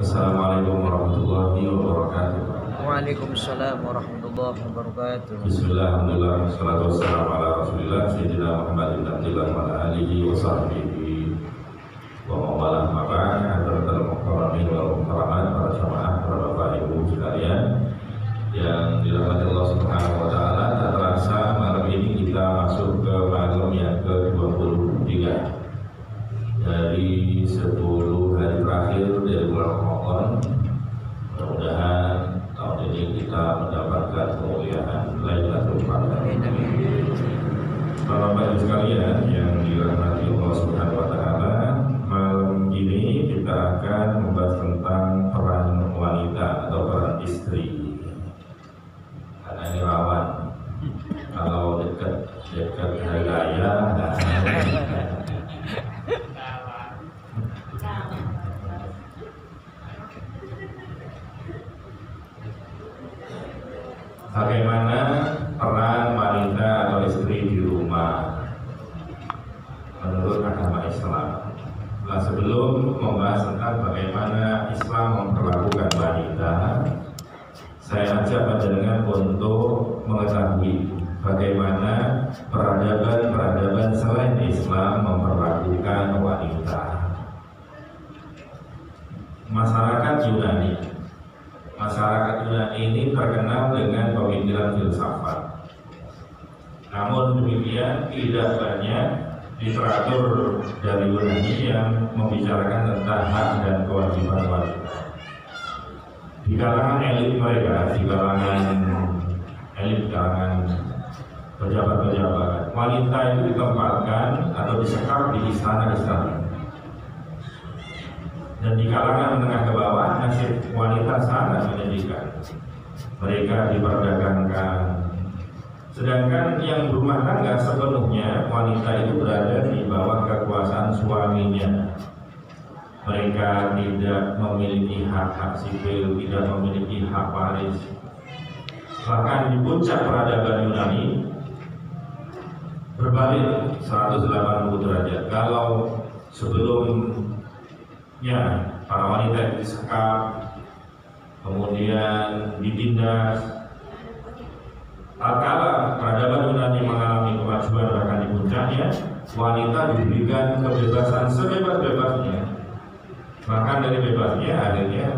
Assalamualaikum warahmatullahi wabarakatuh. Waalaikumsalam warahmatullahi wabarakatuh. Bismillah, alhamdulillah, wassalatu wassalamu ala rasulillah Sayyidina Muhammadin abdillah wa ala alihi wa sahbihi wa mawalah maba'an hadratal muhtaramin wal muhtaramat, para jamaah, para bapak ibu sekalian yang dirahmati Allah Subhanahu wa taala. Tak terasa malam ini kita masuk ke malam yang ke-23 dari 10 hari terakhir dari bulan Ramadan. Mudah-mudahan tahun ini kita mendapatkan kemuliaan Lailatul Qadar. Bapak ibu sekalian yang dirahmati Allah Subhanahu wa taala, malam ini kita akan membahas tentang peran wanita atau peran istri. Karena ini rawan kalau dekat hari raya. Bagaimana peran wanita atau istri di rumah menurut agama Islam? Nah, sebelum membahas tentang bagaimana Islam memperlakukan wanita, saya ajak panjenengan untuk mengetahui bagaimana peradaban selain Islam memperlakukan wanita. Masyarakat Yunani ini terkenal dengan pemikiran filsafat. Namun demikian tidak banyak literatur dari Yunani yang membicarakan tentang hak dan kewajiban wanita. Di kalangan elit mereka, di kalangan pejabat-pejabat, wanita itu ditempatkan atau disekap di istana-istana. Dan di kalangan menengah ke bawah, nasib wanita sangat menyedihkan. Mereka diperdagangkan. Sedangkan yang berumah tangga sepenuhnya wanita itu berada di bawah kekuasaan suaminya. Mereka tidak memiliki hak-hak sipil, tidak memiliki hak waris. Bahkan di puncak peradaban Yunani berbalik 180 derajat. Kalau sebelumnya para wanita disekap, kemudian ditindas. Tatkala peradaban Yunani mengalami kemajuan bahkan di puncaknya, wanita diberikan kebebasan sebebas-bebasnya. Bahkan dari bebasnya akhirnya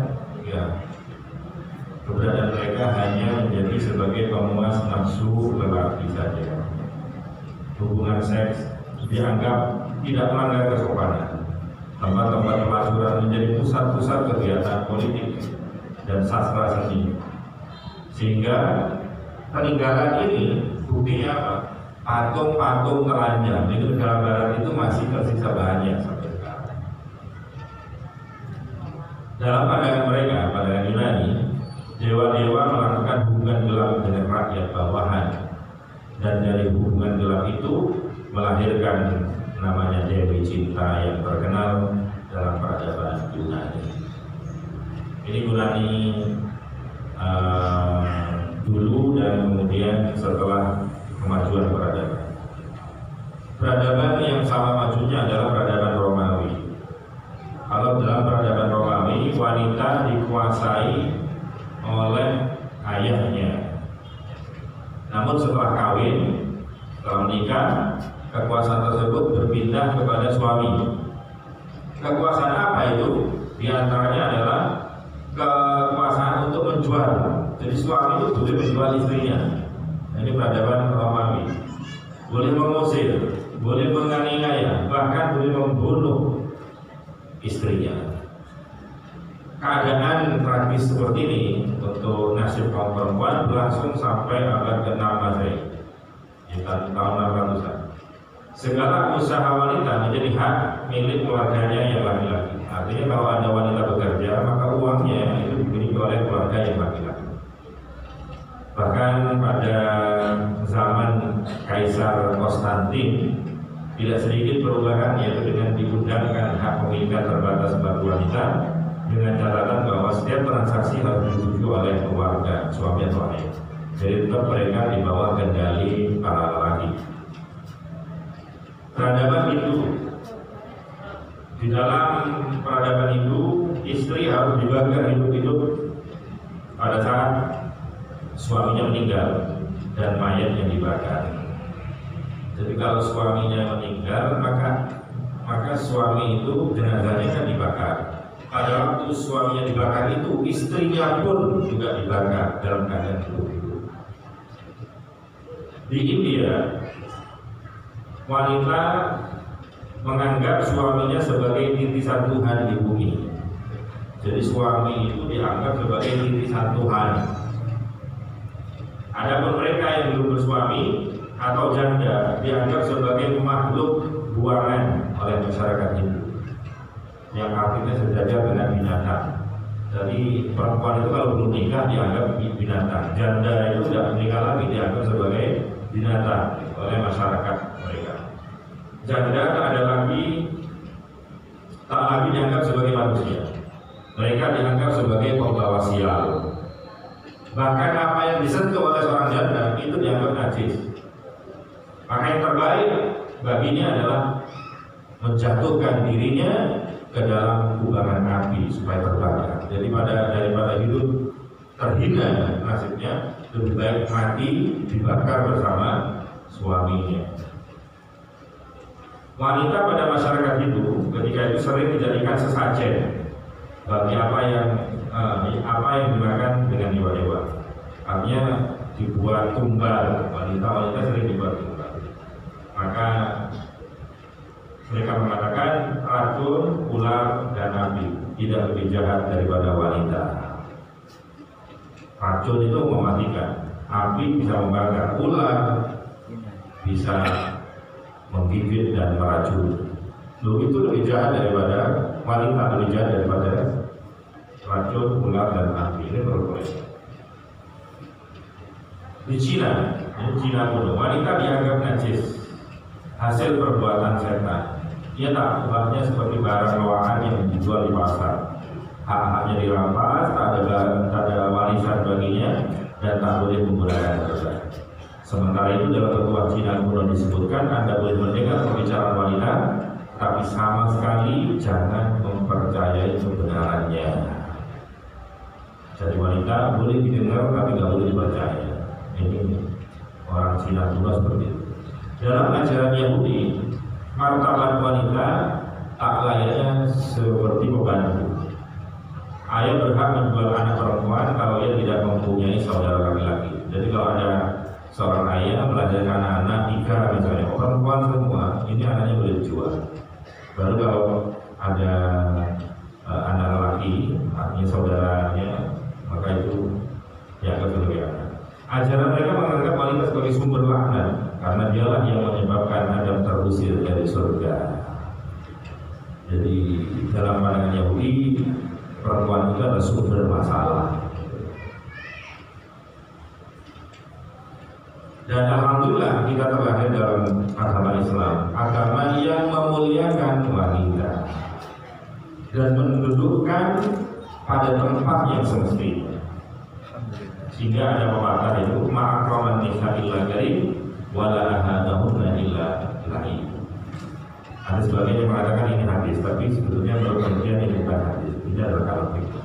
keberadaan mereka hanya menjadi sebagai pemuas nafsu lelaki saja. Hubungan seks dianggap tidak melanggar kesopanan. Tempat-tempat pelacuran menjadi pusat-pusat kegiatan politik dan sastra seni. Sehingga peninggalan ini buktinya apa? Patung-patung telanjang di negara barat itu masih tersisa banyak sampai sekarang. Dalam pandangan mereka, pandangan Yunani, dewa-dewa melakukan hubungan gelap dengan rakyat bawahan, dan dari hubungan gelap itu melahirkan namanya Dewi Cinta yang terkenal dalam peradaban Yunani. Ini Yunani dulu dan kemudian setelah kemajuan peradaban. Peradaban yang sama majunya adalah peradaban Romawi. Kalau dalam peradaban Romawi, wanita dikuasai oleh ayahnya. Namun setelah kawin, setelah menikah, kekuasaan tersebut berpindah kepada suami. Kekuasaan apa itu? Di antaranya adalah kekuasaan untuk menjual. Jadi suami itu boleh menjual istrinya. Ini peradaban Romawi. Boleh mengusir, boleh menganiaya, bahkan boleh membunuh istrinya. Keadaan tragis seperti ini untuk nasib kaum perempuan berlangsung sampai abad ke-6 Masehi, di tahun 600-an. Segala usaha wanita menjadi hak milik keluarganya yang laki-laki. Artinya kalau ada wanita bekerja, maka uangnya itu dimiliki oleh keluarga yang laki-laki. Bahkan pada zaman Kaisar Konstantin tidak sedikit perubahan, yaitu dengan digundangkan hak pemilikan terbatas bagi wanita dengan catatan bahwa setiap transaksi harus disetujui oleh keluarga suami atau ayah. Jadi tetap mereka di bawah kendali para lelaki. Peradaban Hindu, di dalam peradaban Hindu, istri harus harus dibakar hidup-hidup pada saat suaminya meninggal dan mayatnya dibakar. Jadi kalau suaminya meninggal maka suami itu jenazahnya kan dibakar. Pada waktu suaminya dibakar itu istrinya pun juga dibakar dalam keadaan hidup-hidup. Di India, wanita menganggap suaminya sebagai titisan Tuhan di bumi. Jadi suami itu dianggap sebagai titisan Tuhan. Adapun mereka yang belum bersuami atau janda dianggap sebagai makhluk buangan oleh masyarakat Hindu, yang artinya sejajar dengan binatang. Jadi perempuan itu kalau belum nikah dianggap binatang, janda itu tidak menikah lagi dianggap sebagai binatang oleh masyarakat mereka. Janda tak lagi dianggap sebagai manusia. Mereka dianggap sebagai pembawa sial. Bahkan apa yang disentuh oleh seorang janda itu dianggap najis. Maka yang terbaik baginya adalah menjatuhkan dirinya ke dalam kubangan api supaya terbakar. Jadi daripada hidup terhina nasibnya, lebih baik mati dibakar bersama suaminya. Wanita pada masyarakat Hindu ketika itu sering dijadikan sesajen bagi apa yang dimakan dengan dewa-dewa. Artinya dibuat tumbal, wanita sering dibuat tumbal. Maka mereka mengatakan racun, ular, dan api tidak lebih jahat daripada wanita. Racun itu mematikan, api bisa membakar, ular bisa menggigit dan meracuni. Itu lebih jahat daripada wanita, lebih jahat daripada racun, ular, dan api. Ini berboleh. Di Cina kuno, wanita dianggap najis, hasil perbuatan setan. Ia tak ubahnya seperti barang loakan yang dijual di pasar. Hak-haknya dirampas, tak ada warisan baginya, dan tak boleh menggunakan harta. Sementara itu dalam petuah Cina kuno disebutkan Anda boleh mendengar pembicaraan wanita, tapi sama sekali jangan mempercayai kebenarannya. Jadi wanita boleh didengar tapi nggak boleh dipercaya. Ini orang Cina kuno seperti itu. Dalam ajaran Yahudi, martabat wanita tak layaknya seperti pembantu. Ayah berhak menjual anak perempuan kalau ia tidak mempunyai saudara laki-laki. Jadi kalau ada seorang ayah melahirkan anak tiga misalnya perempuan semua, ini anaknya boleh dijual. Baru kalau ada anak laki, artinya saudaranya, maka itu dianggap sebagai anak. Ajaran mereka menganggap wanita sebagai sumber laknat karena dialah yang menyebabkan Adam terusir dari surga. Jadi dalam pandangan Yahudi, perempuan itu adalah sumber masalah. Dan alhamdulillah kita terlahir dalam agama Islam, agama yang memuliakan wanita dan mendudukkan pada tempat yang semestinya. Sehingga ada pepatah itu ma'akraman nisa illa karim wala ahadahunna illa lahi. Ada sebagian yang mengatakan ini hadis, tapi sebetulnya menurut penelitian ini bukan hadis, tidak ada kalau itu.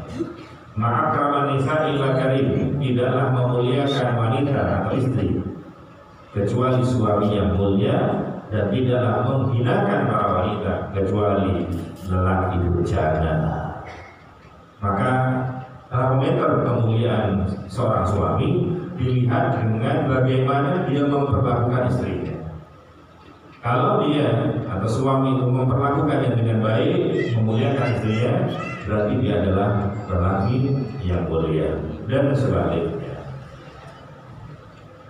Ma'akraman nisa illa karim, tidaklah memuliakan wanita atau istri kecuali suami yang mulia, dan tidaklah menghinakan para wanita kecuali lelaki durjana. Maka parameter kemuliaan seorang suami dilihat dengan bagaimana dia memperlakukan istrinya. Kalau dia atau suami itu memperlakukannya dengan baik, memuliakan istrinya, berarti dia adalah lelaki yang mulia, dan sebaliknya.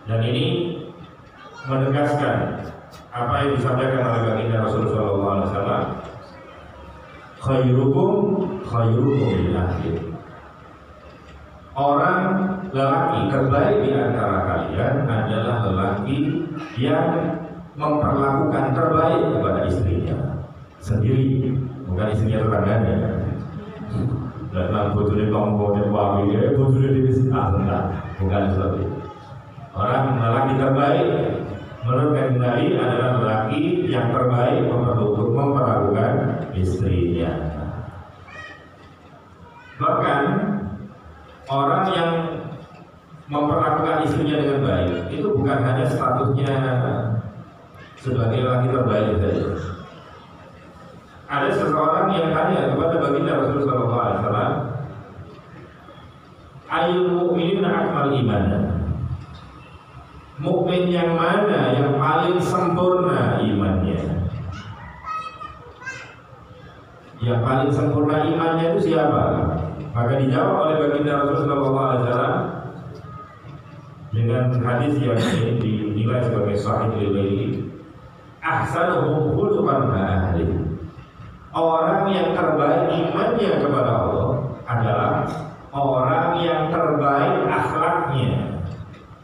Dan ini menegaskan apa yang disampaikan oleh baginda Rasulullah SAW, khairukum lil ahli. Orang lelaki terbaik di antara kalian adalah lelaki yang memperlakukan terbaik kepada istrinya sendiri, bukan istrinya tetangganya. Dan bojone tonggo dan wawi, bojone diri sendiri, bukan seperti itu. Orang lelaki terbaik menurut Nabi adalah lelaki yang terbaik memperlakukan istrinya. Bahkan orang yang memperlakukan istrinya dengan baik itu bukan hanya statusnya sebagai laki terbaik saja. Ada seseorang yang tanya kepada baginda Rasulullah SAW, "Ayyul mu'minina akmal imanan?" Mukmin yang mana yang paling sempurna imannya? Yang paling sempurna imannya itu siapa? Maka dijawab oleh baginda Rasulullah SAW dengan hadis yang dinilai sebagai sahih riwayat, ahsanuhum khuluqan ahli. Orang yang terbaik imannya kepada Allah adalah orang yang terbaik akhlaknya,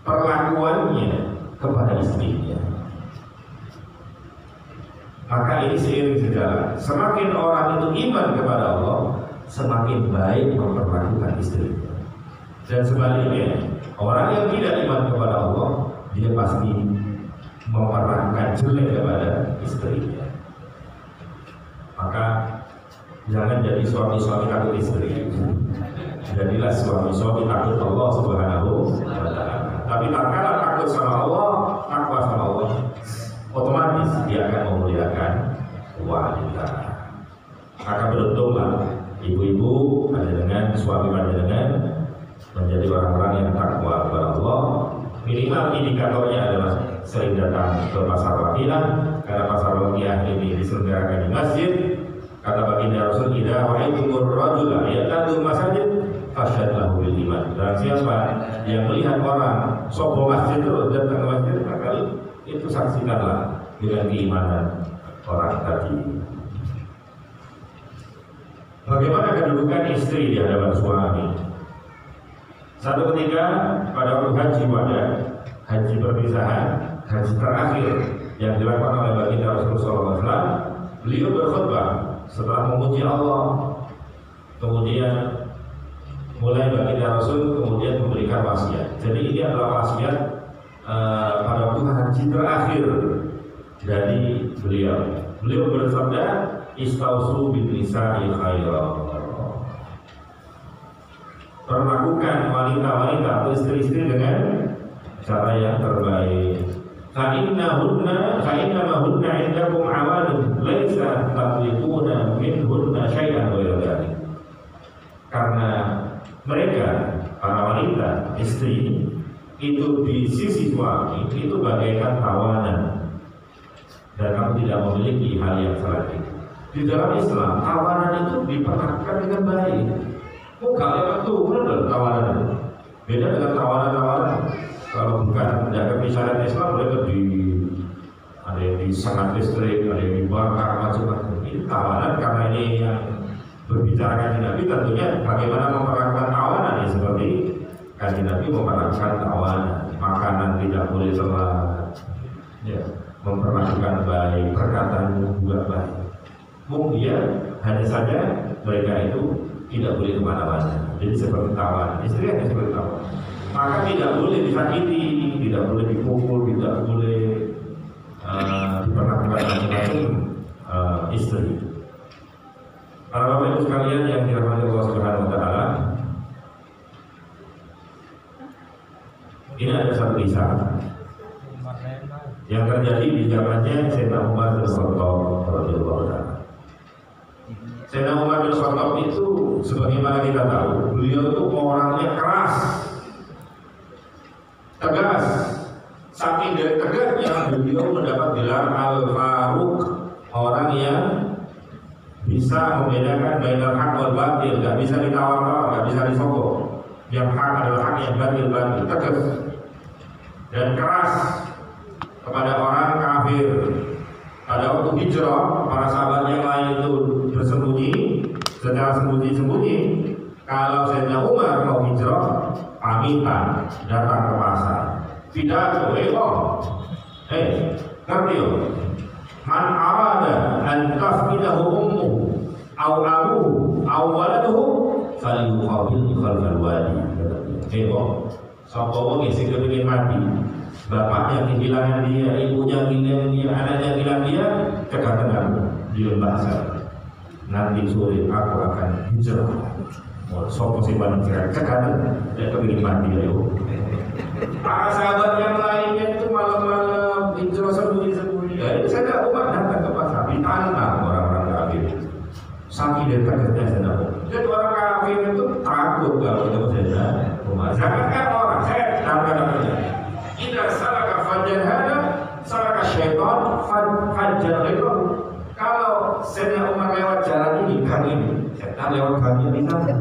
perlakuannya kepada istrinya. Maka ini seiring sejalan. Semakin orang itu iman kepada Allah, semakin baik memperlakukan istrinya. Dan sebaliknya, orang yang tidak iman kepada Allah, dia pasti memperlakukan jelek kepada istrinya. Maka jangan jadi suami-suami takut istri. Jadilah suami-suami takut Allah Subhanahu wa Ta'ala. Tapi tak kalah takut sama Allah, takwa sama Allah, otomatis dia akan memuliakan wanita. Maka beruntunglah ibu-ibu panjenengan, suami panjenengan menjadi orang-orang yang takwa kepada Allah. Minimal indikatornya adalah sering datang ke pasar Waqiah, karena pasar Waqiah ini diselenggarakan di masjid. Kata baginda Rasul, "Idza ra'aitumur rajula ya'tadu masjid fasyhad lahu bil iman." Dan siapa yang melihat orang sobo masjid terus datang ke masjid, maka itu saksikanlah dengan keimanan orang tadi. Bagaimana kedudukan istri di hadapan suami? Satu ketika pada waktu haji wada, haji perpisahan, haji terakhir yang dilakukan oleh baginda Rasulullah SAW, beliau berkhutbah setelah memuji Allah, kemudian mulai baginda Rasul kemudian memberikan wasiat. Jadi ini adalah wasiat pada waktu haji terakhir dari beliau. Beliau bersabda, "Istausu bin nisa'i khairan." Perlakukan wanita-wanita atau istri-istri dengan cara yang terbaik. Fa'innahunna indakum awadun laisa tamlikuna minhunna syai'an ghairu dzalik. Karena mereka, para wanita, istri itu di sisi suami itu bagaikan tawanan, dan kamu tidak memiliki hal yang selain itu. Di dalam Islam, tawanan itu diperlakukan dengan baik. Bukan betul, benar tawanan. Beda dengan tawanan-tawanan. Kalau bukan menjaga syariat Islam, mereka ada yang disangat listrik, ada yang dibakar, macam-macam. Ini tawanan karena ini yang berbicarakan di Nabi, tentunya bagaimana memperlakukan tawanan ya, seperti Kanjeng Nabi memperlakukan tawanan, makanan tidak boleh telat, ya, memperlakukan baik, perkataan juga baik. Mungkin hanya saja mereka itu tidak boleh kemana-mana. Jadi seperti tawanan, istri hanya seperti tawanan. Maka tidak boleh disakiti, tidak boleh dipukul, tidak boleh diperlakukan macam-macam istri. Para bapak ibu sekalian yang dirahmati Allah Subhanahu wa Ta'ala, ini ada satu kisah yang terjadi di zamannya Sayyidina Umar bin Khattab radhiyallahu anhu. Sayyidina Umar bin Khattab itu sebagaimana kita tahu, beliau itu orangnya keras, tegas. Saking dari tegasnya beliau mendapat gelar Al-Faruq, orang yang bisa membedakan bainal haq wal batil, gak bisa ditawar-tawar, gak bisa disogok. Yang hak adalah hak, yang batil batil, tegas dan keras kepada orang kafir. Pada waktu hijrah, para sahabat yang lain itu bersembunyi secara sembunyi-sembunyi. Kalau Sayyidina Umar mau hijrah, pamitan datang ke pasar. Pidato, ngerti yo? Man arada an tafqidahu ummu aw abuhu aw waladuhu falyuqabil khalfal wadi. Sapa wong sing kepengin mati, bapaknya kehilangan dia, ibunya kehilangan dia, anaknya kehilangan dia, cegah tenang di lembah sana. nanti sore aku akan hijrah. Sopo sih paling sekarang dia kepingin mati ya. Para sahabat yang lainnya itu malam-malam hijrah sembunyi-sembunyi. Ya, ini saya Umar datang ke pasar ditantang orang-orang kafir. Saking dia terkejutnya saya. Jadi orang kafir itu takut kalau ketemu saya Umar. Jangankan orang, saya katakan jika salaka fajjan hada, salaka syaitan fajjan itu. Kalau saya Umar lewat jalan ini, gang ini, setan lewat gang ini sana.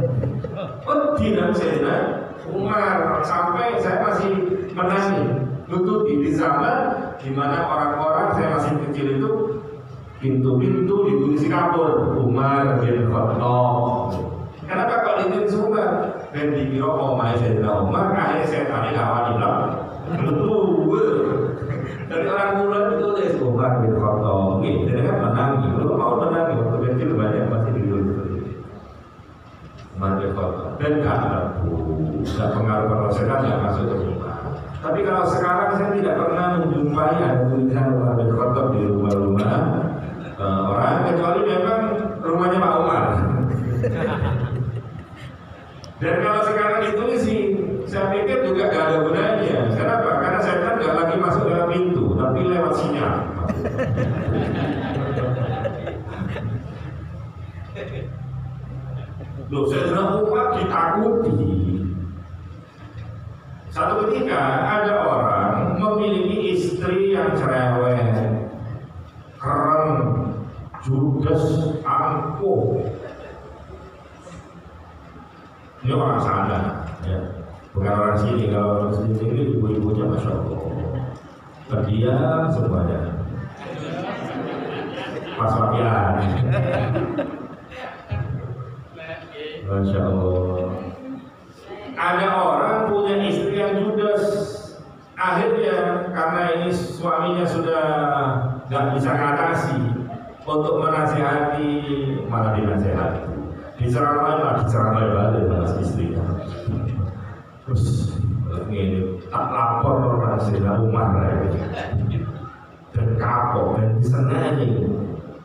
Oh tidak saya Umar sampai saya masih menangis. Nutupi di zaman di mana orang-orang saya masih kecil itu pintu-pintu ditulis kabur Umar bin Khattab. Kenapa kok ditulis Umar? Dan dikira omai Sayyidina Umar, akhirnya setannya gak wani lah. Dari orang muda ditulis Umar bin Khattab. Jadi kan menangi, belum mau menangi waktu kecil banyak masih ditulis seperti itu. Umar bin Khattab dan gak pengaruh kalau setan gak masuk ke rumah. Tapi kalau sekarang saya tidak pernah menjumpai ada tulisan Umar bin Khattab di rumah-rumah orang, kecuali memang rumahnya Pak Umar. Dan kalau sekarang ditulis sih, saya pikir juga gak ada gunanya. Kenapa? Karena setan gak lagi masuk dalam pintu, tapi lewat sinyal. Loh, Sayyidina Umar ditakuti. Satu ketika ada orang memiliki istri yang cerewet, keren, judes, angkuh. Ini orang sana, ya. Bukan orang sini. Kalau orang sini ibu-ibunya masya Allah, terdiam semuanya. Pas wakilan, masya Allah. Ada orang punya istri yang judes, akhirnya karena ini suaminya sudah nggak bisa ngatasi, untuk menasihati malah dinasihati. Diserang lagi, diserang lagi sama istrinya. Terus ini tak lapor orang Sayyidina Umar lagi dan kapok dan disenangi.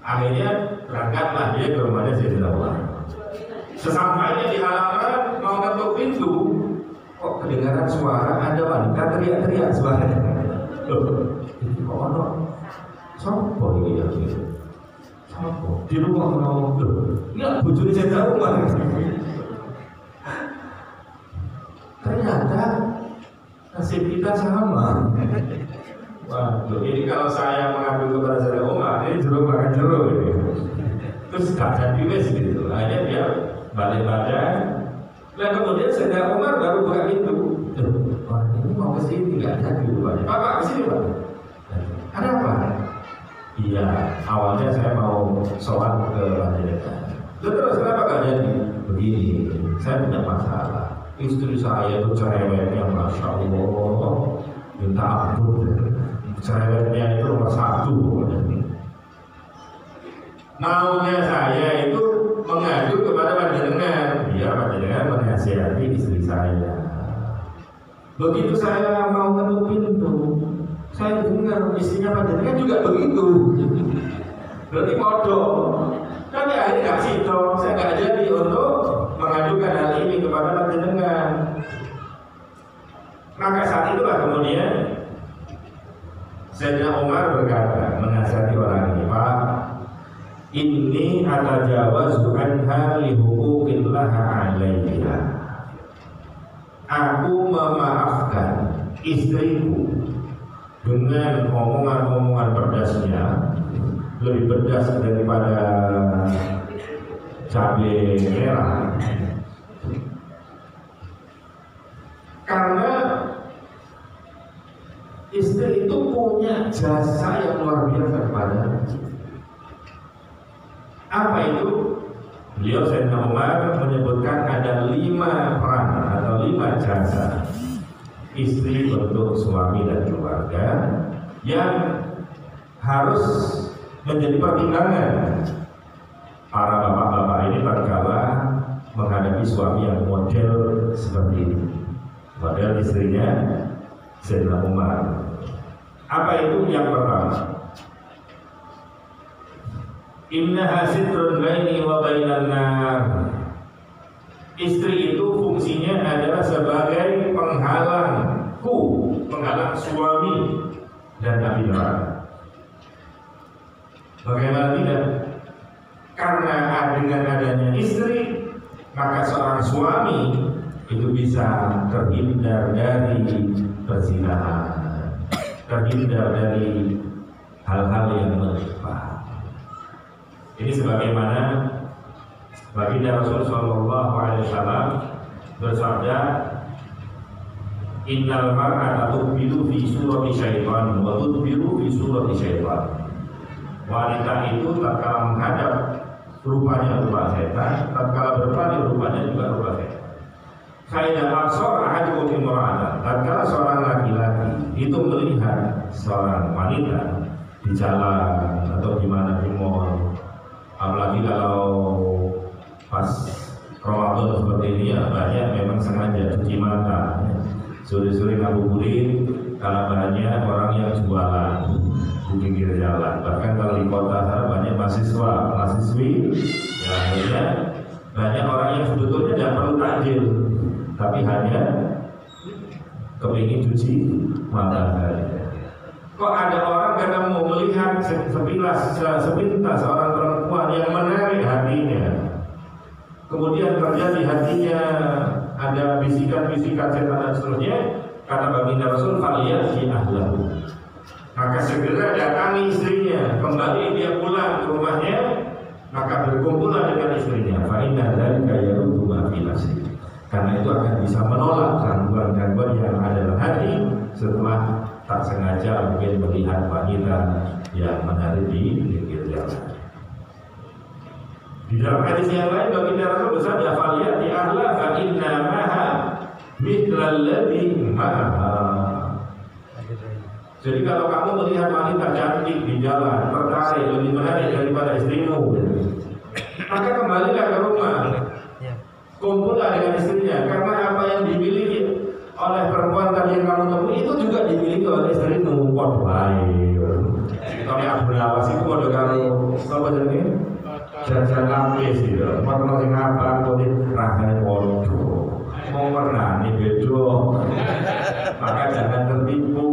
Akhirnya berangkatlah dia ke rumahnya Sayyidina Umar. Sesampainya di halaman mau ketuk pintu, kok kedengaran suara ada wanita teriak-teriak suaranya. Loh, ini kok ada? Sopo ini ya? Sopo? Di rumah mau ya bujuri Sayyidina Umar. Ternyata nasib kita sama. Waduh, ini kalau saya mengambil kepada Sayyidina Umar, ini jeruk makan jeruk ini. Terus gak jadi wes gitu. Akhirnya dia balik badan. Nah kemudian Sayyidina Umar baru buka pintu. Orang ini mau ke sini nggak jadi rupanya. Pak kesini Pak. Ada apa? Iya, awalnya saya mau sholat ke Panjaitan. Terus kenapa nggak jadi? Begini, saya punya masalah. Istri saya itu cerewetnya, masya Allah, minta ampun. Cerewetnya itu nomor 1. Maunya saya itu mengadu kepada panjenengan, biar panjenengan menasihati istri saya. Begitu saya mau ketuk pintu, saya dengar istrinya panjenengan juga begitu. Berarti bodoh. Tapi akhirnya nggak situ, saya nggak jadi untuk mengadukan hal ini kepada panjenengan. Maka saat itulah kemudian Sayyidina Umar berkata menasihati orang ini, Pak, inni atajawazu anha li huquqillah 'alaiha. Aku memaafkan istriku dengan omongan-omongan pedasnya, lebih pedas daripada cabai merah, karena istri itu punya jasa yang luar biasa kepada. Apa itu? Beliau Sayyidina Umar menyebutkan ada 5 peran atau 5 jasa istri untuk suami dan keluarga yang harus menjadi pertimbangan para bapak-bapak ini tatkala menghadapi suami yang model seperti ini, model istrinya Sayyidina Umar. Apa itu? Yang pertama, Innaha sitrun baini wa bainan nar. Istri itu fungsinya adalah sebagai penghalangku, penghalang suami dan api neraka. Bagaimana tidak? Karena dengan adanya istri, maka seorang suami itu bisa terhindar dari perzinahan, terhindar dari hal-hal yang menimpa. Ini sebagaimana baginda Rasul sallallahu alaihi wasallam bersabda, innal mar'ata tubilu fi surati syaitan wa tudbiru fi surati syaitan. Wanita itu tatkala menghadap rupanya rupa setan, tatkala berpaling rupanya juga rupa setan. Faidah absar ahadukum imra'atan, tatkala seorang laki-laki itu melihat seorang wanita di jalan atau di mana di mall, apalagi kalau pas Ramadan seperti ini ya banyak memang sengaja cuci mata, sore-sore ngabuburit karena banyak orang yang jualan di pinggir jalan. Bahkan kalau di kota sana banyak mahasiswi, ya akhirnya banyak orang yang sebetulnya tidak perlu takjil, tapi hanya kepingin cuci mata saja. Kok ada orang ketemu melihat sepintas seorang perempuan yang menarik hatinya, kemudian terjadi hatinya ada bisikan-bisikan setan dan seterusnya, kata baginda Rasul, faliyati ahlahu, maka segera datangi istrinya, kembali dia pulang ke rumahnya, maka berkumpullah dengan istrinya. Fa inna dzalika yaruddu ma fi nafsi, karena itu akan bisa menolak gangguan-gangguan yang ada dalam hati setelah tak sengaja mungkin melihat wanita yang menarik di pinggir jalan. Di dalam hadis yang lain baginda Rasul bersabda, faliyati ahla fa inna maha mithlal ladzi maha. Jadi kalau kamu melihat wanita cantik di jalan, tertarik, lebih menarik daripada istrimu, maka kembalilah ke rumah, kumpullah dengan istrinya, karena apa yang dimiliki oleh perempuan tadi yang kamu temui itu juga dimiliki oleh istrimu. Pot baik. Kalau yang berlawas itu pada kamu apa jadi? Jajan lapis gitu. Pernah sing apa? Kau rasanya bodoh. Mau pernah nih bedo. Maka jangan tertipu.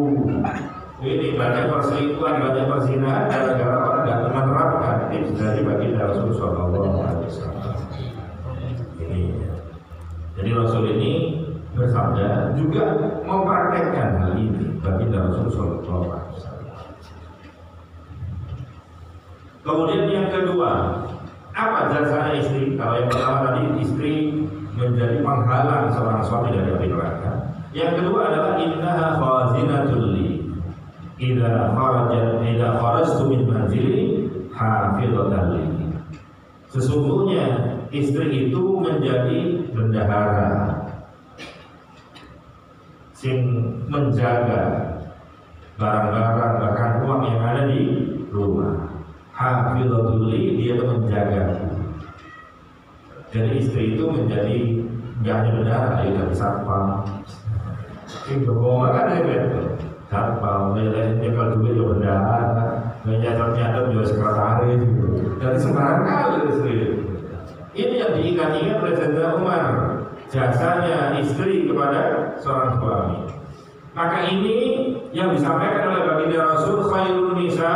Ini banyak perselingkuhan, banyak perzinahan gara-gara orang tidak menerapkan tips dari baginda Rasul sallallahu alaihi wasallam. Ini. Jadi Rasul ini bersabda juga mempraktekkan hal ini baginda Rasul sallallahu alaihi wasallam. Kemudian yang kedua, apa jasanya istri? Kalau yang pertama tadi istri menjadi penghalang seorang suami dari api neraka. Yang kedua adalah innaha khazinatul li. Idza kharajtu min manzili hafizatan li. Sesungguhnya istri itu menjadi bendahara, sing menjaga barang-barang bahkan uang yang ada di rumah. Hafizatul li, dia itu menjaga. Jadi istri itu menjadi nggak hanya bendahara, dia dari satpam. Sing berbohong kan betul. Satpam, nyekel duit ya bendahara, nyatet juga sekretaris. Jadi sembarang kali istri. Ini yang diingat-ingat oleh Sayyidina Umar, jasanya istri kepada seorang suami. Maka ini yang disampaikan oleh baginda Rasul, khairun nisa,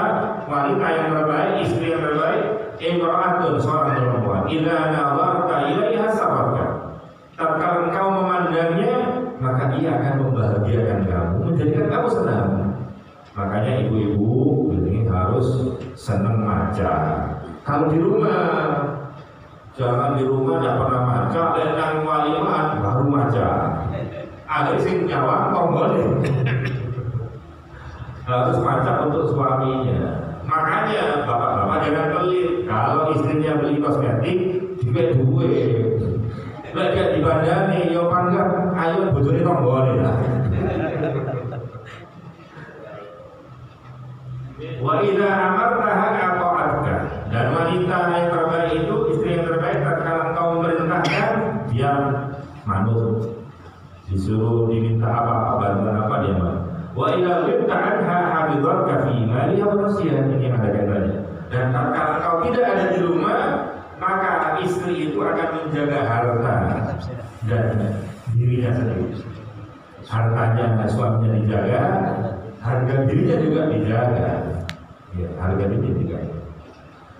wanita yang terbaik, istri yang terbaik, imra'atun, seorang perempuan. Idza nazarta ilaiha sabarka. Tatkala engkau memandangnya, maka ia akan membahagiakan kamu, menjadikan kamu senang. Makanya ibu-ibu ini harus senang maca. Kalau di rumah, jangan di rumah tidak pernah maca, dan waliman baru maca. Ada sing nyawa boleh. Harus maca untuk suaminya. Makanya bapak-bapak jangan pelit. Kalau istrinya beli kosmetik, juga duit. Lagi dibandani, yo panggap, ayo bojone tonggone lah. Wa idza amartaha aqa'atka. Dan wanita yang terbaik itu, istri yang terbaik, tatkala engkau memerintahkan, dia manut. Disuruh diminta apa-apa, bantuan apa, dia mau. Wa idza ghibta anha hafizaka fi maliha wa nafsiha. Ini yang ada kaitannya. Dan kalau kau tidak ada di rumah, maka istri itu akan menjaga harta dan dirinya sendiri. Hartanya suaminya dijaga, harga dirinya juga dijaga. Ya, harga dirinya dijaga.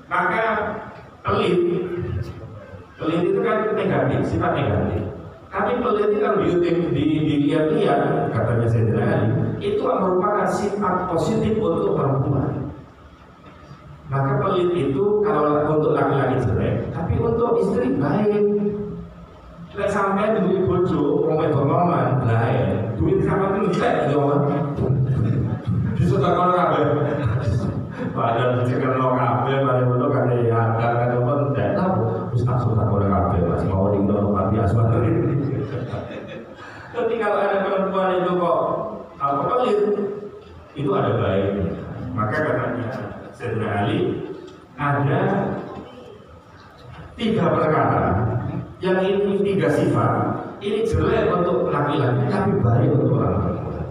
Maka pelit itu kan negatif, sifat negatif. Tapi pelit itu kalau dilihat-lihat, katanya Sayyidina Ali, itu merupakan sifat positif untuk perempuan. Maka pelit itu kalau untuk laki-laki jelek, tapi untuk istri baik. Tidak sampai duit bojo, ngomong-ngomongan, baik. Duit sama itu jelek, disuruh kalau kabel. Padahal dicekal lo kabel, pada dulu kan ya, kan apa tidak tahu. Terus langsung tak boleh kabel, masih mau tinggal mati asal. Tapi kalau ada perempuan itu kok pelit, itu ada baiknya. Maka katanya Sayyidina Ali, ada 3 perkara yang ini 3 sifat. Ini jelek untuk laki-laki, tapi baik untuk orang perempuan.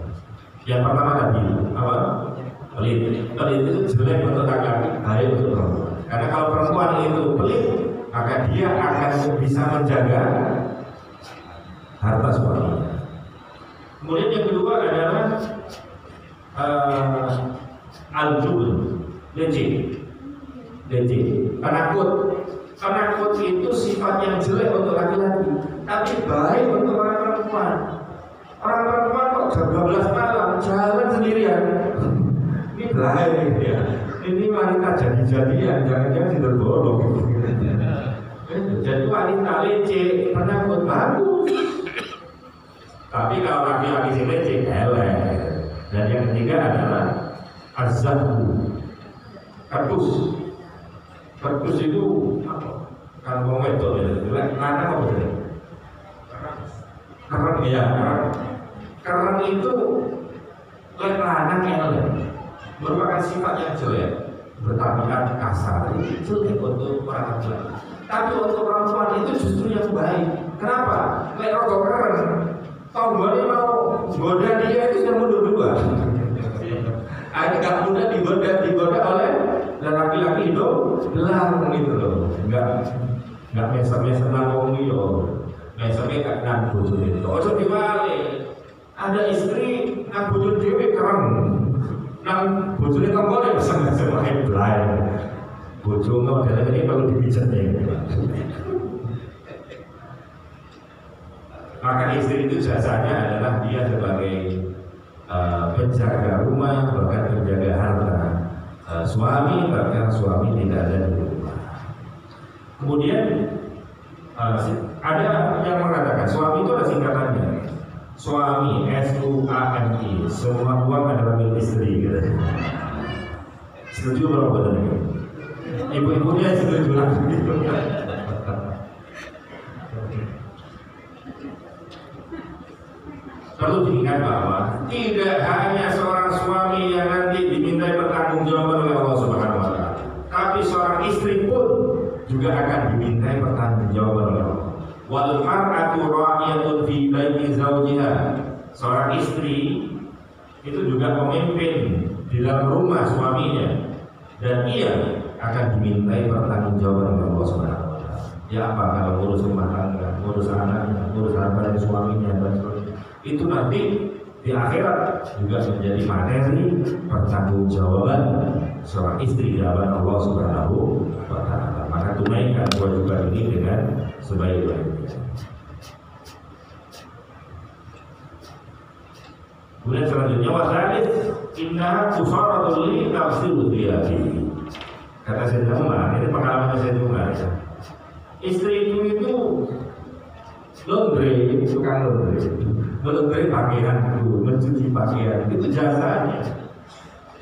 Yang pertama tadi apa? Pelit. Pelit itu jelek untuk laki-laki, baik untuk perempuan. Karena kalau perempuan itu pelit, maka dia akan bisa menjaga harta suaminya. Kemudian yang kedua adalah al-jubn, leceh, penakut itu sifat yang jelek untuk laki-laki, tapi baik untuk orang perempuan. Orang perempuan kok jam 12 malam jalan sendirian, ini baik ya. Ini wanita jadi-jadian, jangan-jangan tidur bolong. Jadi wanita leceh, penakut, bagus. Tapi kalau laki-laki si leceh, elek. Dan yang ketiga adalah azzabu, Perkus itu kan mau itu lanang apa betul? Kerang ya, kerang itu lanang elek, merupakan sifat yang jelek, bertabiat kasar, itu jelek untuk orang laki-laki. Tapi untuk perempuan itu justru yang baik. Kenapa? Lek rogo kerang, tombolnya mau goda dia itu sudah mundur dua. Agak mudah digoda oleh laki-laki itu belang gitu loh, nggak mesem-mesem nanggung yo, mesem-mesem nggak nanggung itu. Ojo dibalik, ada istri nanggung dewi kereng, nang bojone tombol mesem-mesem main blind, bojo model ini perlu dipijat nih. Maka istri itu jasanya adalah dia sebagai penjaga rumah, bahkan penjaga harta suami, bahkan suami tidak ada di rumah. Kemudian ada yang mengatakan suami itu ada singkatannya. Suami, SUAMI, semua uang adalah milik istri. Gitu. Setuju berapa benar? Ibu-ibunya setuju langsung gitu. Perlu diingat bahwa tidak hanya seorang suami yang nanti dimintai pertanggungjawaban oleh Allah Subhanahu wa Ta'ala, tapi seorang istri pun juga akan dimintai pertanggungjawaban oleh Allah. Wal mar'atu ra'iyatun fi baiti zawjiha. Seorang istri itu juga pemimpin di dalam rumah suaminya, dan ia akan dimintai pertanggungjawaban oleh Allah Subhanahu wa Ta'ala. Ya apa kalau ngurus rumah tangga, ngurus anaknya, ngurus harta dari suaminya dan sebagainya. Itu nanti di akhirat juga menjadi materi pertanggungjawaban seorang istri di hadapan Allah Subhanahu wa Ta'ala. Maka tunaikan kewajiban ini dengan sebaik-baiknya. Kemudian selanjutnya wasalis inna tusaratul li tafsiru diyati. Kata Sayyidina Umar, ini pengalaman Sayyidina Umar ya. Istriku itu laundry, tukang laundry pakaianku, mencuci pakaian, itu jasanya.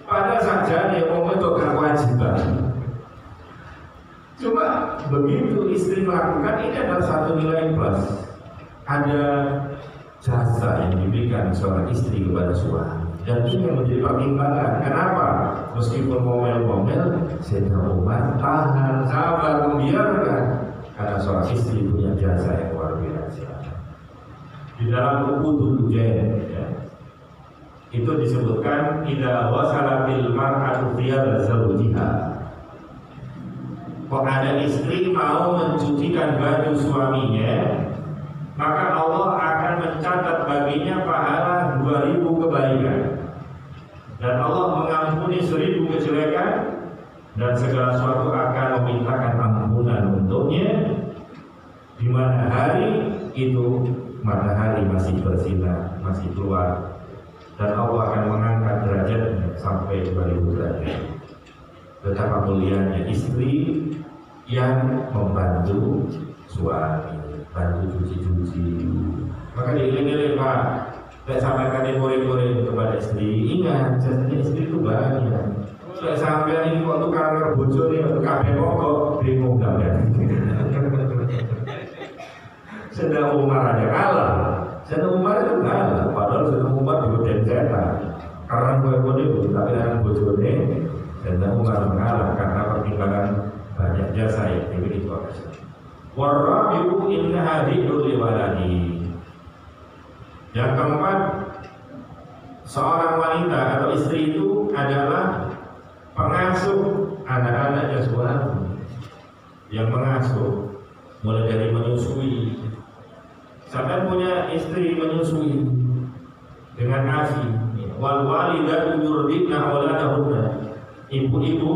Pada saja dia mau itu kewajiban. Cuma begitu istri melakukan, ini adalah satu nilai plus. Ada jasa yang diberikan seorang istri kepada suami, dan ini yang menjadi pertimbangan. Kenapa? Meskipun ngomel-ngomel, Sayyidina Umar tahan, sabar, membiarkan. Karena seorang istri punya jasa yang luar biasa. Di dalam buku Dudujen ya, itu disebutkan idza wasalatil mar'atu fi zawjiha kok ada istri mau mencucikan baju suaminya, maka Allah akan mencatat baginya pahala 2000 kebaikan, dan Allah mengampuni 1000 kejelekan, dan segala sesuatu akan memintakan ampunan untuknya, di mana hari itu matahari masih bersinar, masih keluar, dan Allah akan mengangkat derajatnya sampai 2000 derajat. Betapa mulianya istri yang membantu suami, bantu cuci-cuci. Maka diiling-iling Pak, saya sampaikan murid-murid kepada istri, ingat jasanya istri itu banyak. Saya sampai ini kok tukang bojone kok kabeh kok bingung sampean. Sedang Umar aja kalah. Sedang Umar itu kalah, padahal sedang Umar digodain setan. Karena gue itu, tapi dengan bojone sedang Umar mengalah karena pertimbangan banyak jasa yang dimiliki oleh suami. Warabiu inna hadhihi liwaladi. Yang keempat, seorang wanita atau istri itu adalah pengasuh anak-anaknya suami, yang mengasuh mulai dari menyusui. Sampai punya istri menyusui dengan ASI. Wal walidatu yurdina auladahunna. Ibu-ibu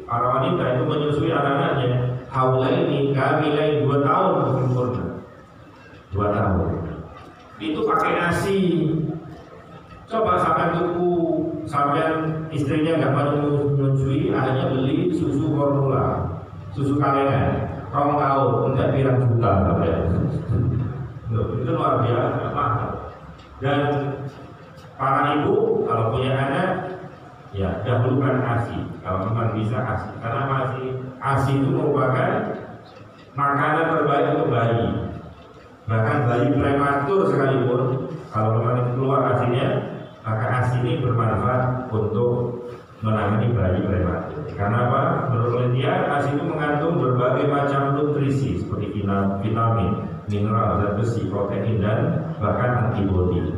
para wanita itu menyusui anak-anaknya haulaini kamilain 2 tahun sempurna. 2 tahun. Itu pakai ASI. Coba sampai tuku, sampai istrinya nggak mau menyusui, akhirnya beli susu formula, susu kalengan, 2 tahun, enggak bilang juta sampai. Itu luar biasa mahal. Dan para ibu kalau punya anak, ya dahulukan ASI. Kalau memang bisa ASI, karena masih ASI itu merupakan makanan terbaik untuk bayi. Bahkan bayi prematur sekalipun, kalau memang keluar ASI-nya, maka ASI ini bermanfaat untuk menangani bayi prematur. Karena apa? Menurut penelitian, ASI itu mengandung berbagai macam nutrisi seperti vitamin, mineral, zat besi, protein, dan bahkan antibodi,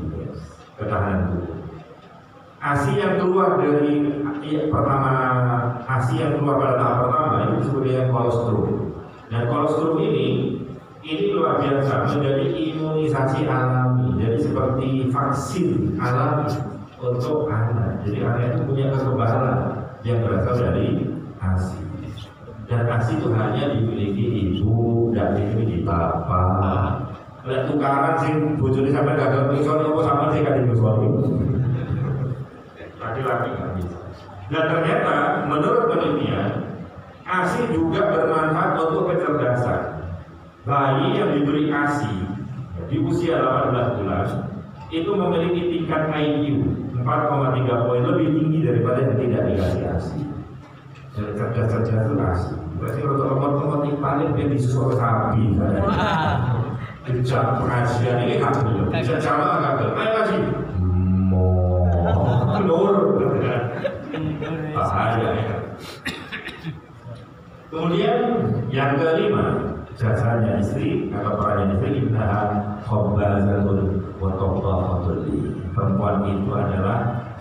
ketahanan tubuh. ASI yang keluar dari pertama, ASI yang keluar pada tahap pertama itu disebut dengan kolostrum. Dan kolostrum ini luar biasa, menjadi imunisasi alami, jadi seperti vaksin alami untuk anak. Jadi anak itu punya kekebalan yang berasal dari ASI. Dan ASI itu hanya dimiliki ibu, dan dimiliki bapak. Lihat tukaran sih, bojone sampai gagal misal apa sama sih kan itu suami. Laki-laki nggak bisa. Dan ternyata menurut penelitian, ASI juga bermanfaat untuk kecerdasan. Bayi yang diberi ASI di usia 18 bulan itu memiliki tingkat IQ 4,3 poin lebih tinggi daripada yang tidak dikasih ASI. Jadi cerdas-cerdas itu ASI. Berarti kalau lemot-lemot ini paling dia disusul sapi. Sejak pengajian ini hamil, bisa sama agak ayo kasih telur, bahaya ya. Kemudian yang kelima, jasanya istri atau perannya istri innaha khabbazatul wa tabaqatul. Perempuan itu adalah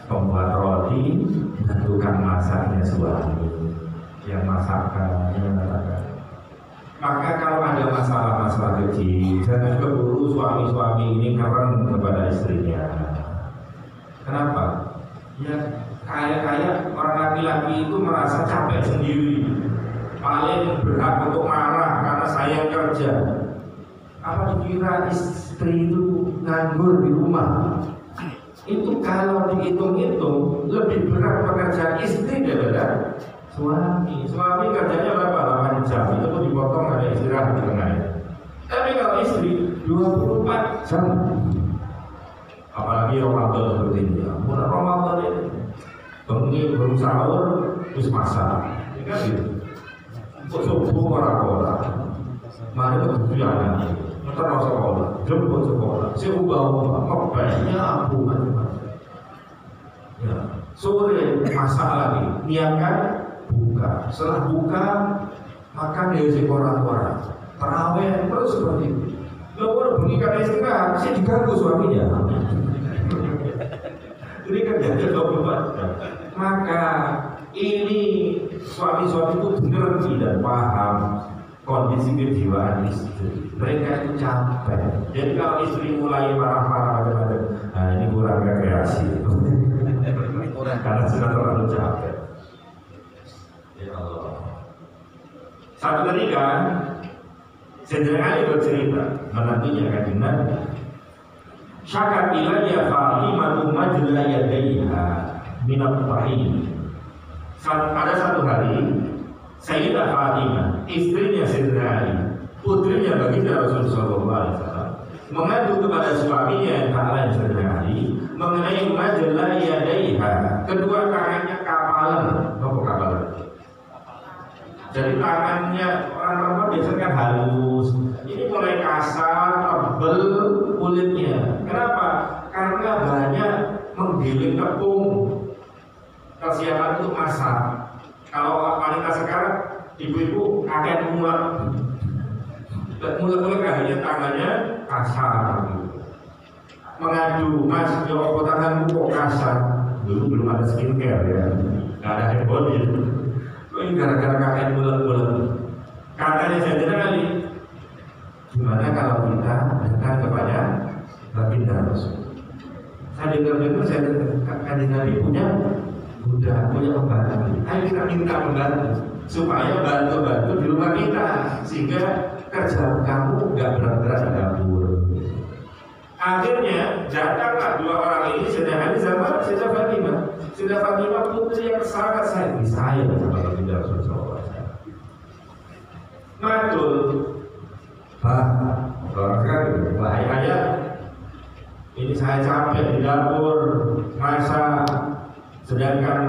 pembuat roti dan tukang masaknya suami, yang masakkan, yang mengatakan. Maka kalau ada masalah-masalah kecil, jangan keburu suami-suami ini keren kepada istrinya. Kenapa? Ya kayak orang laki-laki itu merasa capek sendiri, paling berhak untuk marah karena sayang kerja. Apa dikira istri itu nganggur di rumah? Itu kalau dihitung-hitung lebih berat pekerjaan istri daripada suami. Suami kerjanya berapa? 8 jam, itu pun dipotong ada istirahat di tengahnya. Tapi kalau istri 24 jam, apalagi Ramadan seperti ini, mulai Ramadan ini bengi belum sahur terus masak, ya kan gitu. Subuh orang-orang, mari berjualan, ntar mau sekolah, jemput sekolah, si ubah-ubah, ngebaiknya aku macam-macam. Ya, sore masak lagi, niatkan buka. Setelah buka, makan dari si orang-orang, terawih terus seperti itu. Lalu bengi karena istirahat, saya diganggu suaminya. Ini kan jadi 24 jam. Maka ini suami-suami itu mengerti dan paham kondisi kejiwaan istri. Mereka itu capek. Jadi kalau istri mulai marah-marah macam-macam, nah ini kurang rekreasi. Karena sudah terlalu capek. Ya Allah. Satu ketika Sayyidina Ali bercerita, menantunya Kanjeng Nabi, syakat ilayya Fatimah majla yadayha minat tahim. Pada satu hari Sayyidah Fatimah, istrinya Sayyidina Ali, putrinya baginda Rasulullah SAW, mengadu kepada suaminya yang tak lain Sayyidina Ali mengenai majla yadayha, kedua tangannya kapalan. Apa kapalan? Jadi tangannya orang perempuan biasanya kan halus, ini mulai kasar, tebel kulitnya. Kenapa? Karena banyak menggiling tepung, kesiapan untuk masak. Kalau wanita sekarang, ibu-ibu akan mulai akhirnya tangannya kasar. Mengadu, mas, jawab tanganmu kok kasar. Dulu belum ada skincare ya, nggak ada handphone gitu. Ini gara-gara kakek bulan-bulan. Katanya Sayyidina Ali, gimana kalau kita datang kepada baginda Rasul? Saya dengar Kanjeng Nabi punya pembantu. Ayo kita minta pembantu supaya bantu-bantu di rumah kita, sehingga kerja kamu nggak berat-berat di dapur. Akhirnya datanglah dua orang ini, Sayyidina Ali sama Sayyidah Fatimah. Sayyidah Fatimah putri yang sangat sayang sama baginda Rasulullah SAW. Matul, Pak, orang kan, Pak ayah, ini saya capek di dapur, masa sedangkan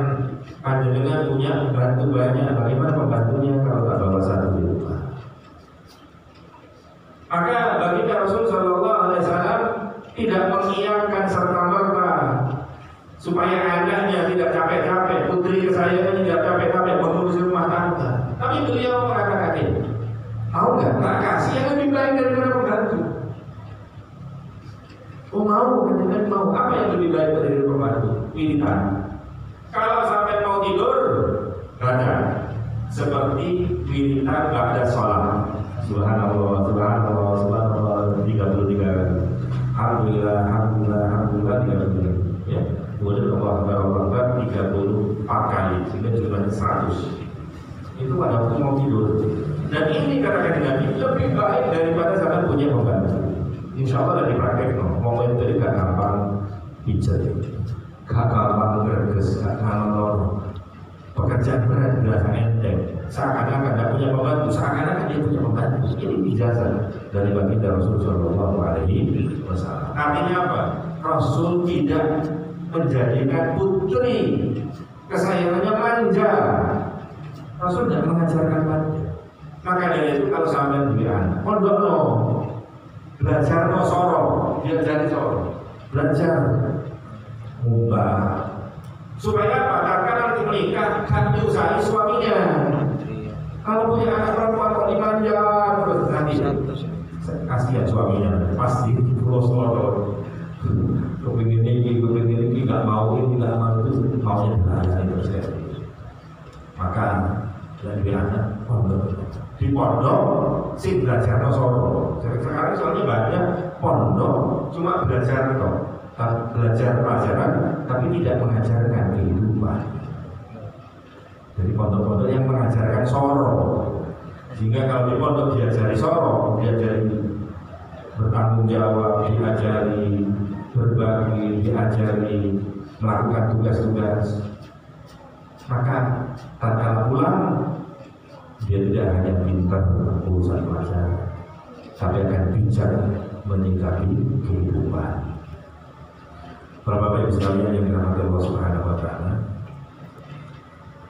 panjenengan punya pembantu banyak, bagaimana pembantunya kalau tak bawa satu di rumah? Maka baginda Rasulullah SAW tidak mengiyakan serta-merta supaya anaknya tidak capek-capek, putri kesayangan tidak capek-capek mengurus rumah tangga. Tapi beliau mengatakan ini, mau nggak? Nggak kasih yang lebih baik daripada pembantu. Oh mau, kan mau. Apa yang lebih baik dari pembantu? Wiridan. Kalau sampai mau tidur, baca seperti wiridan nggak ada sholat. Subhanallah, subhanallah, subhanallah 33 kali. Alhamdulillah, alhamdulillah, alhamdulillah 33. Ya. Kemudian Allah 34 kali, sehingga jumlahnya 100. Itu pada waktu mau tidur. Dan ini kata-kata Nabi lebih baik daripada sampai punya pembantu. Insya Allah dari praktek momen itu gak gampang pijat, gak gampang greges, gak gampang pekerjaan berat, berasa enteng. Seakan-akan gak punya pembantu, seakan-akan dia punya pembantu. Ini ijazah dari baginda Rasulullah SAW. Artinya apa? Rasul tidak menjadikan putri kesayangannya manja. Rasul tidak mengajarkan manja. Maka dari itu kalau sampai diberikan pondok no, belajar no sorok, dia jadi sorok, belajar mubah. Supaya apa? Karena nanti menikah kan diusahain suaminya. Kalau punya anak perempuan kok dimanja terus nanti kasihan suaminya, pasti pulos-pulos. Kepingin ini nggak mau ini nggak mau itu maunya belajar itu saya. Maka dari anak pondok di pondok sih belajar no solo. Sekarang soalnya banyak pondok cuma belajar toh, belajar pelajaran tapi tidak mengajarkan kehidupan. Jadi pondok-pondok yang mengajarkan soro, sehingga kalau di pondok diajari soro, diajari bertanggung jawab, diajari berbagi, diajari melakukan tugas-tugas. Maka tatkala pulang dia tidak hanya pintar urusan pelajaran, tapi akan bijak menyikapi kehidupan. Para bapak ibu sekalian yang dirahmati Allah Subhanahu wa taala.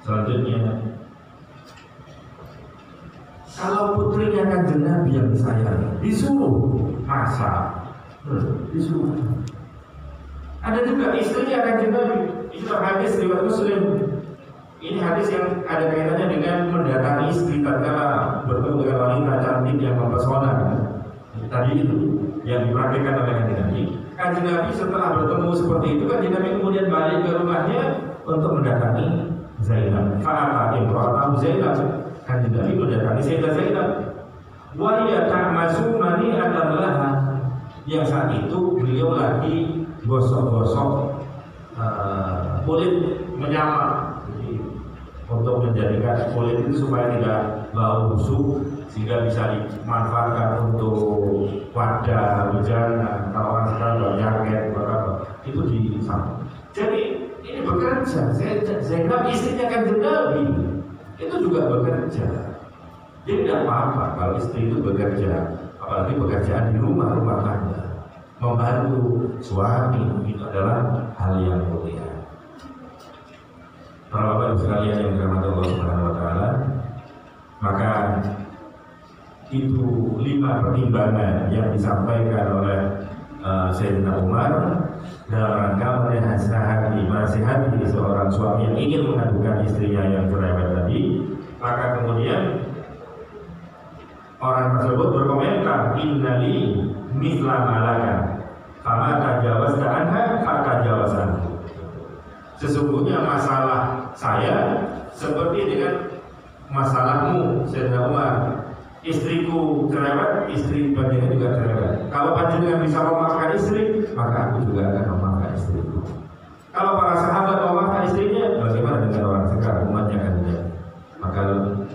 Selanjutnya, kalau putrinya Kanjeng Nabi yang disayangi disuruh masak, disuruh. Ada juga istrinya Kanjeng Nabi. Itu hadis riwayat Muslim. Ini hadis yang ada kaitannya dengan mendatangi istri tatkala bertemu dengan wanita cantik yang mempesona. Tadi itu yang dipraktikkan oleh Kanjeng Nabi. Kanjeng Nabi setelah bertemu seperti itu, Kanjeng Nabi kemudian balik ke rumahnya untuk mendatangi Zainab. Fa'ata imra'atahu Zainab. Kan Nabi mendatangi Sayyidah Zainab. Wa hiya ta'masu mani'atan laha. Yang saat itu beliau lagi gosok-gosok kulit menyamar. Jadi untuk menjadikan kulit itu supaya tidak bau busuk, sehingga bisa dimanfaatkan untuk wadah, bejana, kalau orang sekarang buat jaket, itu disamar. Jadi ini bekerja. Zainab istrinya kan Nabi, itu juga bekerja. Jadi tidak apa-apa kalau istri itu bekerja, apalagi pekerjaan di rumah tangga, membantu suami, itu adalah hal yang mulia. Para bapak sekalian yang dirahmati Allah Subhanahu wa taala, maka itu 5 pertimbangan yang disampaikan oleh Sayyidina Umar dalam rangka menasihati seorang suami yang ingin mengadukan istrinya yang cerewet tadi. Maka kemudian orang tersebut berkomentar, innali mithla malaka fama tajawazta anha fatajawazan. Sesungguhnya masalah saya seperti dengan masalahmu Sayyidina Umar. Istriku cerewet, istri panjenengan juga cerewet. Kalau panjenengan bisa memaafkan istri, maka aku juga akan memaafkan istriku. Kalau para sahabat memaafkan istrinya, bagaimana dengan orang sekarang? Umatnya kan tidak. Maka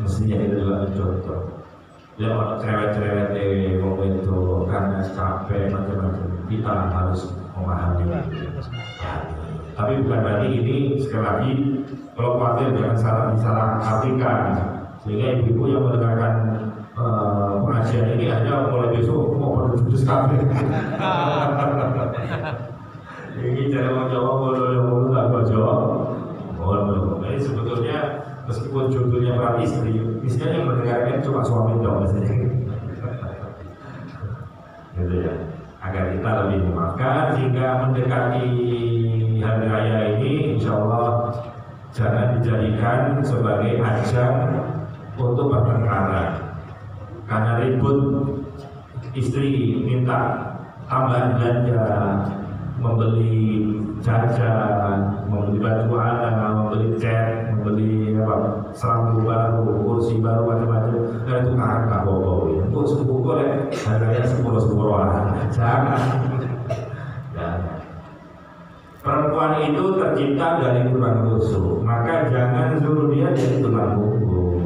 mestinya itu juga mencontoh. Ya orang cerewet-cerewet itu karena capek macam-macam. Kita harus memahami. Tapi bukan berarti ini sekali lagi kalau khawatir jangan salah artikan, sehingga ibu-ibu yang mendengarkan pengajian ini hanya mulai besok mau berduduk kafe. Ini cara menjawab boleh tak jawab. Jadi sebetulnya meskipun judulnya para istri, misalnya yang mendengarkan cuma suami dong saja. Gitu ya. Agar kita lebih memaafkan sehingga mendekati hari raya ini, insya Allah jangan dijadikan sebagai ajang untuk bertengkar. Karena ribut, istri minta tambahan belanja, membeli jajan, membeli baju anak, membeli cat, membeli serambu baru, kursi baru, macam-macam. Dan itu kakak bobo. Untuk sepupu boleh harganya 10-10 jangan. Perempuan itu tercipta dari tulang rusuk, maka jangan suruh dia jadi tulang punggung.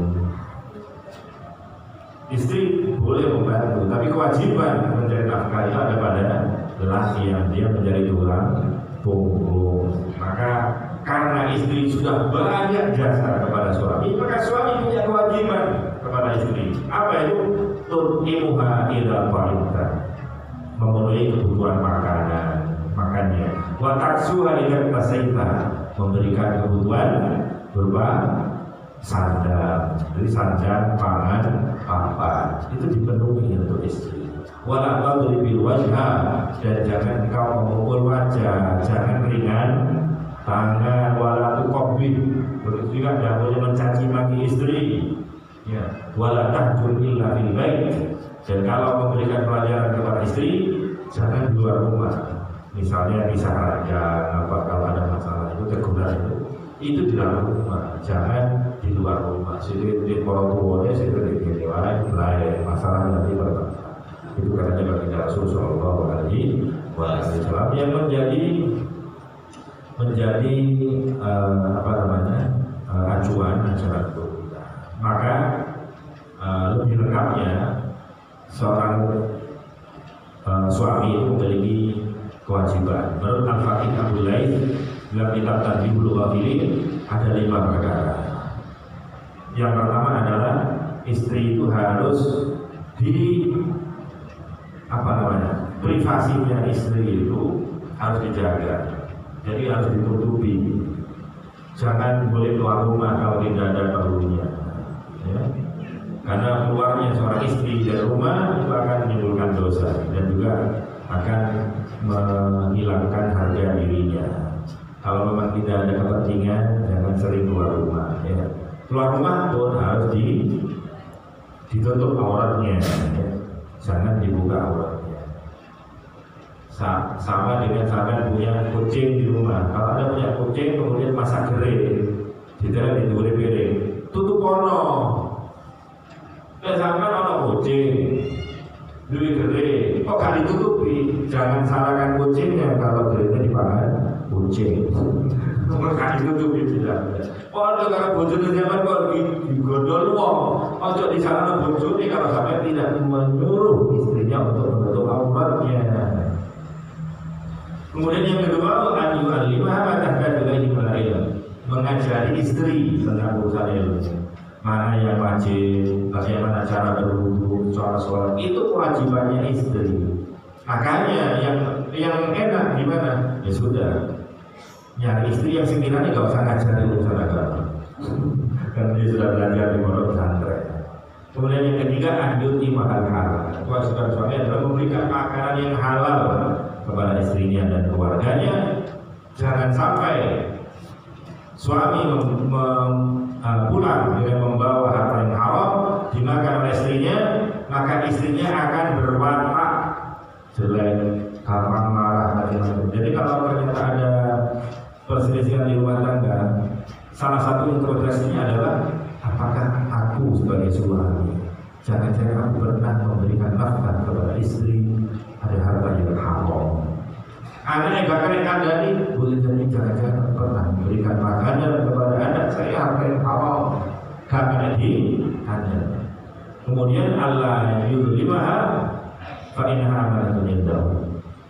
Istri boleh membantu, tapi kewajiban mencari nafkah itu ada pada lelaki yang dia menjadi tulang punggung. Maka karena istri sudah banyak jasa kepada suami, maka suami punya kewajiban kepada istri. Apa itu? Tut'imuha idza ta'imta, memenuhi kebutuhan makannya. Wa taksuha idza tasaita, memberikan kebutuhan berupa sandang, jadi sandang, pangan, papan, itu dipenuhi untuk istri. Wala tadribil wajha, dan jangan kau memukul wajah, jangan ringan tangan. Wala tuqabbih, begitu juga tidak boleh mencaci maki istri. Ya, wala tahjur illa fil bait, dan kalau memberikan pelajaran kepada istri jangan di luar rumah. Misalnya bisa raja, kalau ada masalah itu teguran itu di dalam rumah, jangan di luar rumah. Jadi di orang tuanya saya berdiri lain masalah nanti bertambah. Itu katanya baginda Rasul Shallallahu Alaihi Wasallam yang menjadi acuan ajaran kita. Maka lebih lengkapnya seorang suami itu memiliki kewajiban. Menurut Al-Fatih Abu Laith dalam kitab Tadribul Ghafilin ada 5 perkara. Yang pertama adalah istri itu harus privasinya istri itu harus dijaga. Jadi harus ditutupi. Jangan boleh keluar rumah kalau tidak ada perlunya. Ya. Karena keluarnya seorang istri dari rumah itu akan menimbulkan dosa dan juga akan menghilangkan harga dirinya. Kalau memang tidak ada kepentingan, jangan sering keluar rumah. Ya. Keluar rumah pun harus ditutup auratnya, ya. Jangan dibuka auratnya. Sama dengan sampai punya kucing di rumah. Kalau ada punya kucing kemudian masak gering, Diterang di dhuwure piring. Tutup kono. Nek sampean ana kucing. Duwe gere, kok gak ditutupi? Jangan salahkan kucingnya kalau gerenya dipangan kucing. Kok gak ditutupi tidak. Padha karo bojone zaman kok digodol wong. Ojo disalahkan bojone kalau sampai tidak menyuruh istrinya untuk menutup auratnya. Kemudian yang kedua, an-yu'allimah ma tahtaju ilaihi min al-ilm. Mengajari istri tentang urusan ilmu. Mana yang wajib, bagaimana cara berwudu, sholat, itu kewajibannya istri. Makanya yang enak gimana? Ya sudah, nyari istri yang sekiranya gak usah ngajari urusan agama, karena dia sudah belajar di pondok pesantren. Kemudian yang ketiga, anjuti mahal halal. Kewajiban suami adalah memberikan makanan yang halal kepada istrinya dan keluarganya. Jangan sampai suami pulang dengan membawa harta yang haram dimakan oleh istrinya, maka istrinya akan berwatak jelek, gampang marah macam-macam. Jadi kalau ternyata ada perselisihan di rumah tangga, salah satu interogasinya adalah apakah aku sebagai suami, jangan-jangan aku pernah memberikan nafkah kepada istri ada harta yang haram. Anak bahkan yang kandani boleh jadi jangan-jangan pernah memberikan makanan kepada anak saya harta yang haram, karena di anda. Kemudian Allah yudlimaha fa innaha amanatun indahu.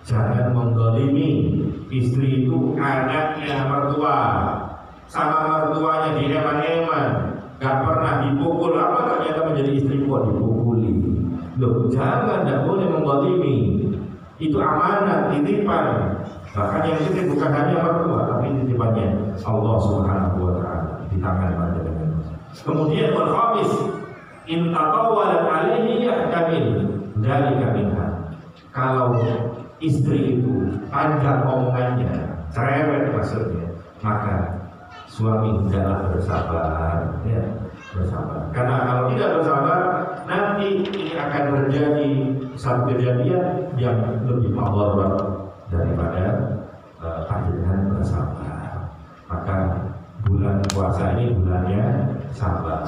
Jangan menggolimi istri itu anaknya mertua, sama mertuanya direman-eman, gak pernah dipukul, apa ternyata menjadi istri kok dipukuli. Loh, jangan, tidak boleh menggolimi. Itu amanat, titipan. Bahkan yang titip bukan hanya mertua, tapi titipannya Allah Subhanahu wa Ta'ala di tangan panjenengan. Kemudian wal khamis in tatawwalat alaihi yahtamil dzalika minha. Kalau istri itu panjang omongannya, cerewet maksudnya, maka suami hendaklah bersabar, ya, bersabar. Karena kalau tidak bersabar, nanti ini akan terjadi satu kejadian yang lebih mudarat daripada panjenengan bersabar. Maka bulan puasa ini bulannya sabar.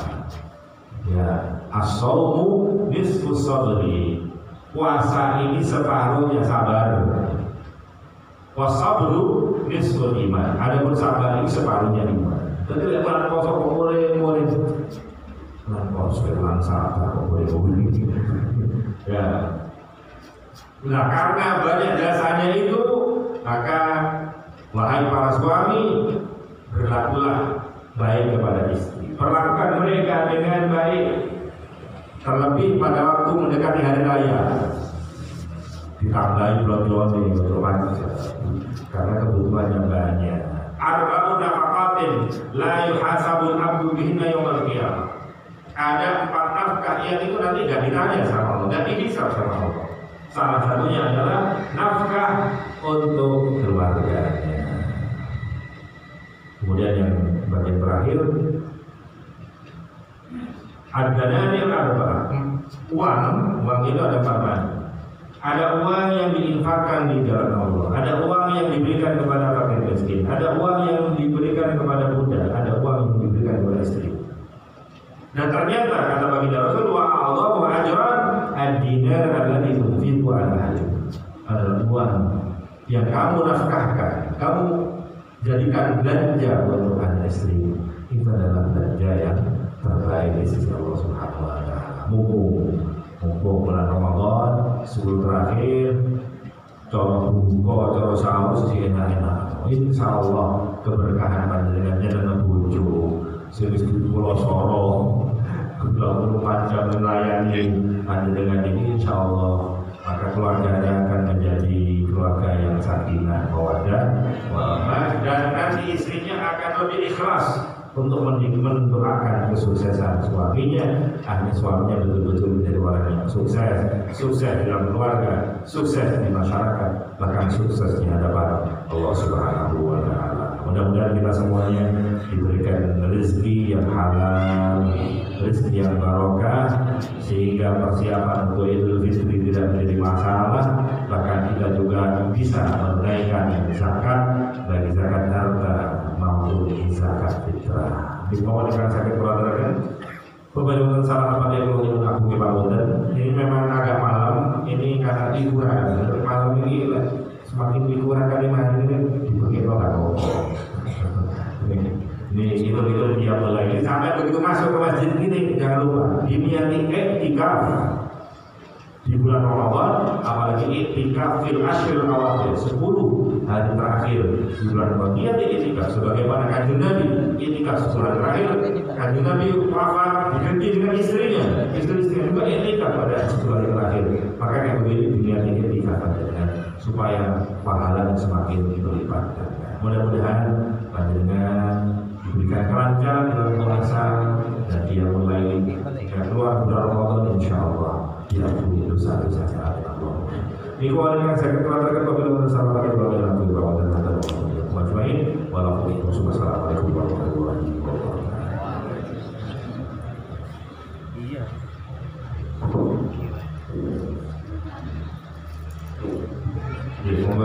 Ya, as-shaumu nisfu sabri. Puasa ini separuhnya sabar. Wasabru nisful iman. Adapun sabar ini separuhnya iman. Jadi bulan puasa kok boleh bulan puasa bulan sabar kok boleh. Ya. Nah, karena banyak jasanya itu, maka wahai para suami, berlakulah baik kepada istri. Perlakukan mereka dengan baik. Terlebih pada waktu mendekati hari raya. Ditambahi belanja untuk manusia karena kebutuhannya banyak. Arba'un nafaqatin la yuhasabul abdu bihinna yaumil qiyamah. Ada 4 nafkah yang itu nanti tidak ditanya sama Allah, tidak dihisab sama Allah. Salah satunya adalah nafkah untuk keluarganya. Kemudian yang bagian terakhir, ad-dananir arba'ah. Uang itu ada 4 macam. Ada uang yang diinfakkan di jalan Allah, ada uang yang diberikan kepada fakir miskin, ada uang yang diberikan kepada budak, ada uang yang diberikan kepada istri. Dan ternyata kata baginda Rasul, wa Allahu ajran ad-dinar alladhi tunfiqu ala ahli. Adalah uang yang kamu nafkahkan, kamu jadikan belanja untuk anak istri. Itu adalah belanja yang terbaik di sisi Allah Subhanahu wa Ta'ala. Mumpung bulan Ramadan, 10 terakhir, cara buka, cara sahur sih enak-enak. Insya Allah keberkahan panjenengannya dan bojo, serius pulau Sorong, 24 jam melayani panjenengan ini, insya Allah maka keluarganya akan menjadi keluarga yang sakinah, mawaddah, warahmah, dan nanti istrinya akan lebih ikhlas untuk mendoakan kesuksesan suaminya, agar suaminya betul-betul menjadi orang yang sukses dalam keluarga, sukses di masyarakat, bahkan sukses di hadapan Allah Subhanahu wa Ta'ala. Mudah-mudahan kita semuanya diberikan rezeki yang halal, rezeki yang barokah, sehingga persiapan untuk Idul Fitri tidak menjadi masalah. Bahkan kita juga bisa menunaikan zakat, bagi zakat harta maupun menghubungi zakat fitrah. Di bawah dengan sakit peradakan, beberapa salah apa yang perlu aku dan ini memang agak malam. Ini karena liburan, malam ini semakin liburan kali ini dibagi orang. Ini itu dia mulai. Sampai begitu masuk ke masjid ini jangan lupa diniati iktikaf di bulan Ramadan, apalagi iktikaf fil ashril awakhir 10 hari terakhir di bulan Ramadan. Dia iktikaf sebagaimana kanjeng Nabi iktikaf sebulan terakhir. Kanjeng Nabi wafat diganti dengan istrinya, istri-istrinya juga iktikaf pada sebulan terakhir. Maka kayak begini dunia ini iktikaf dengan supaya pahalanya semakin berlipat. Mudah-mudahan panjenengan diberikan kelancaran dalam puasa dan dia mulai keluar bulan Ramadan insyaallah diampuni dosa-dosa Allah. Ikhwan yang saya katakan apabila bersama pada bulan Ramadan dan Ramadan wassalamualaikum warahmatullahi wabarakatuh. Iya.